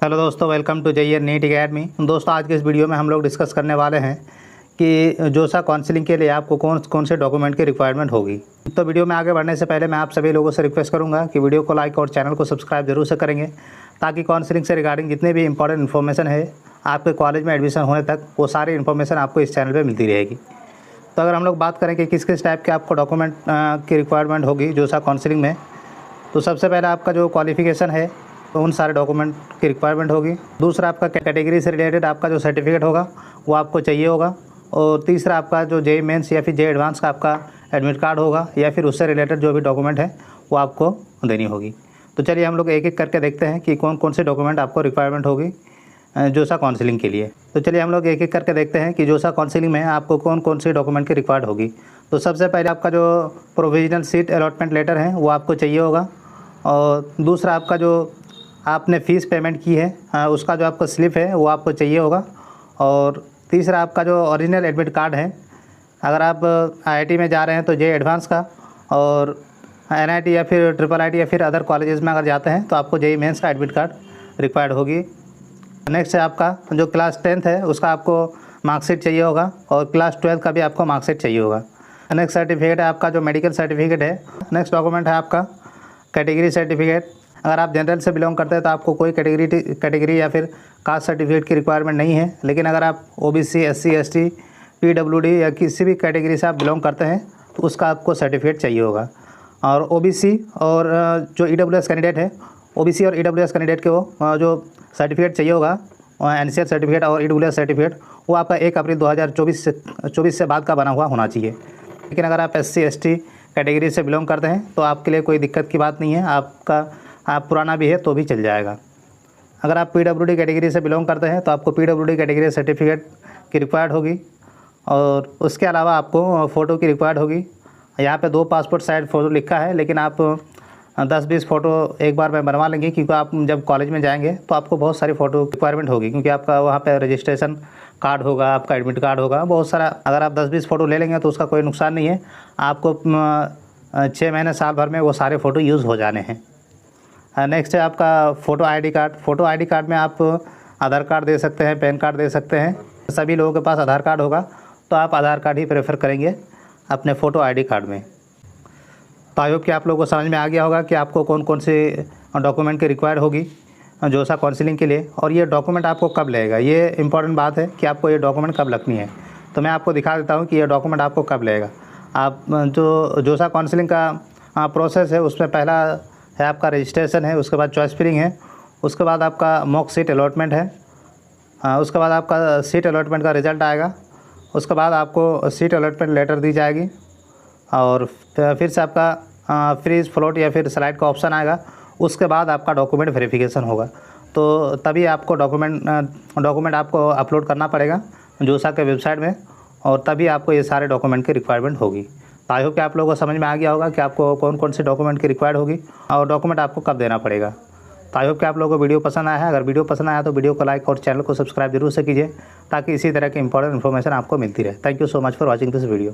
Hello दोस्तों, welcome to JER NEET academy. दोस्तों, आज के इस वीडियो में हम लोग डिस्कस करने वाले हैं कि जोसा काउंसलिंग के लिए आपको कौन कौन से डॉक्यूमेंट की रिक्वायरमेंट होगी। तो वीडियो में आगे बढ़ने से पहले मैं आप सभी लोगों से रिक्वेस्ट करूंगा कि वीडियो को लाइक और चैनल को सब्सक्राइब जरूर से करेंगे, ताकि काउंसलिंग से रिगार्डिंग जितने भी इंपॉर्टेंट इन्फॉर्मेशन है आपके कॉलेज में एडमिशन होने तक, वो सारी इन्फॉर्मेशन आपको इस चैनल पर मिलती रहेगी। तो अगर हम लोग बात करें कि किस किस टाइप के आपको डॉक्यूमेंट की रिक्वायरमेंट होगी जोसा काउंसलिंग में, तो सबसे पहले आपका जो क्वालिफिकेशन है तो उन सारे डॉक्यूमेंट की रिक्वायरमेंट होगी। दूसरा, आपका कैटेगरी से रिलेटेड आपका जो सर्टिफिकेट होगा वो आपको चाहिए होगा। और तीसरा, आपका जो JEE मेंस या फिर JEE एडवांस का आपका एडमिट कार्ड होगा, या फिर उससे रिलेटेड जो भी डॉक्यूमेंट है वो आपको देनी होगी। तो चलिए हम लोग एक एक करके देखते हैं कि कौन कौन से डॉक्यूमेंट आपको रिक्वायरमेंट होगी जोसा काउंसलिंग के लिए। तो चलिए हम लोग एक एक करके देखते हैं कि जोसा काउंसलिंग में आपको कौन कौन सी डॉक्यूमेंट की रिक्वायर्ड होगी। तो सबसे पहले आपका जो प्रोविजनल सीट अलॉटमेंट लेटर है वो आपको चाहिए होगा। और दूसरा, आपका जो आपने फ़ीस पेमेंट की है उसका जो आपका स्लिप है वो आपको चाहिए होगा। और तीसरा, आपका जो ओरिजिनल एडमिट कार्ड है, अगर आप IIT में जा रहे हैं तो JEE एडवांस का, और NIT या फिर IIIT या फिर अदर कॉलेजेस में अगर जाते हैं तो आपको JEE मेंस का एडमिट कार्ड रिक्वायर्ड होगी। नेक्स्ट है आपका जो क्लास 10th है उसका आपको मार्कशीट चाहिए होगा, और क्लास 12 का भी आपको मार्कशीट चाहिए होगा। नेक्स्ट सर्टिफिकेट है आपका जो मेडिकल सर्टिफिकेट है। नेक्स्ट डॉक्यूमेंट है आपका कैटेगरी सर्टिफिकेट। अगर आप जनरल से बिलोंग करते हैं तो आपको कोई कैटेगरी या फिर कास्ट सर्टिफिकेट की रिक्वायरमेंट नहीं है। लेकिन अगर आप OBC, SC, ST, PWD या किसी भी कैटेगरी से आप बिलोंग करते हैं तो उसका आपको सर्टिफिकेट चाहिए होगा। और OBC और जो EWS कैंडिडेट है, OBC और EWS कैंडिडेट के वो जो सर्टिफिकेट चाहिए होगा, NCL सर्टिफिकेट और EWS सर्टिफिकेट, वो आपका 1 अप्रैल 2024 से बाद का बना हुआ होना चाहिए। लेकिन अगर आप SC, ST कैटेगरी से बिलोंग करते हैं तो आपके लिए कोई दिक्कत की बात नहीं है, आप पुराना भी है तो भी चल जाएगा। अगर आप PWD कैटेगरी से बिलोंग करते हैं तो आपको PWD कैटेगरी सर्टिफिकेट की रिक्वायर्ड होगी। और उसके अलावा आपको फ़ोटो की रिक्वायर्ड होगी। यहाँ पे 2 पासपोर्ट साइज़ फ़ोटो लिखा है, लेकिन आप 10-20 फ़ोटो एक बार में बनवा लेंगे, क्योंकि आप जब कॉलेज में जाएंगे तो आपको बहुत सारी फ़ोटो रिक्वायरमेंट होगी, क्योंकि आपका वहाँ पे रजिस्ट्रेशन कार्ड होगा, आपका एडमिट कार्ड होगा, बहुत सारा। अगर आप 10-20 फ़ोटो ले लेंगे तो उसका कोई नुकसान नहीं है, आपको 6 महीने साल भर में वो सारे फ़ोटो यूज़ हो जाने हैं। नेक्स्ट है आपका photo ID card. Photo ID card में आप आधार कार्ड दे सकते हैं, पैन कार्ड दे सकते हैं। सभी लोगों के पास आधार कार्ड होगा तो आप आधार कार्ड ही प्रेफर करेंगे अपने फ़ोटो ID कार्ड में। तो आई होप कि आप लोगों को समझ में आ गया होगा कि आपको कौन कौन से डॉक्यूमेंट की रिक्वायर्ड होगी जोसा काउंसलिंग के लिए, और ये डॉक्यूमेंट आपको कब लगेगा। ये इंपॉर्टेंट बात है कि आपको ये डॉक्यूमेंट कब लगनी है। तो मैं आपको दिखा देता हूँ कि ये डॉक्यूमेंट आपको कब लगेगा। आप जो जोसा काउंसलिंग का प्रोसेस है, उसमें पहला है आपका रजिस्ट्रेशन है, उसके बाद चॉइस फिलिंग है, उसके बाद आपका मॉक सीट अलॉटमेंट है, उसके बाद आपका सीट अलॉटमेंट का रिज़ल्ट आएगा, उसके बाद आपको सीट अलॉटमेंट लेटर दी जाएगी, और फिर से आपका फ्रीज, फ्लोट या फिर स्लाइड का ऑप्शन आएगा। उसके बाद आपका डॉक्यूमेंट वेरिफिकेशन होगा, तो तभी आपको डॉक्यूमेंट आपको अपलोड करना पड़ेगा जोसा के वेबसाइट में, और तभी आपको ये सारे डॉक्यूमेंट की रिक्वायरमेंट होगी। तो आई होप कि आप लोगों को समझ में आ गया होगा कि आपको कौन कौन से डॉक्यूमेंट की रिक्वायर्ड होगी और डॉक्यूमेंट आपको कब देना पड़ेगा। तो आई होप कि आप लोगों को वीडियो पसंद आया है। अगर वीडियो पसंद आया तो वीडियो को लाइक और चैनल को सब्सक्राइब जरूर से कीजिए, ताकि इसी तरह की इंपॉर्टेंट इन्फॉर्मेशन आपको मिलती रहे। Thank you so much for watching this video.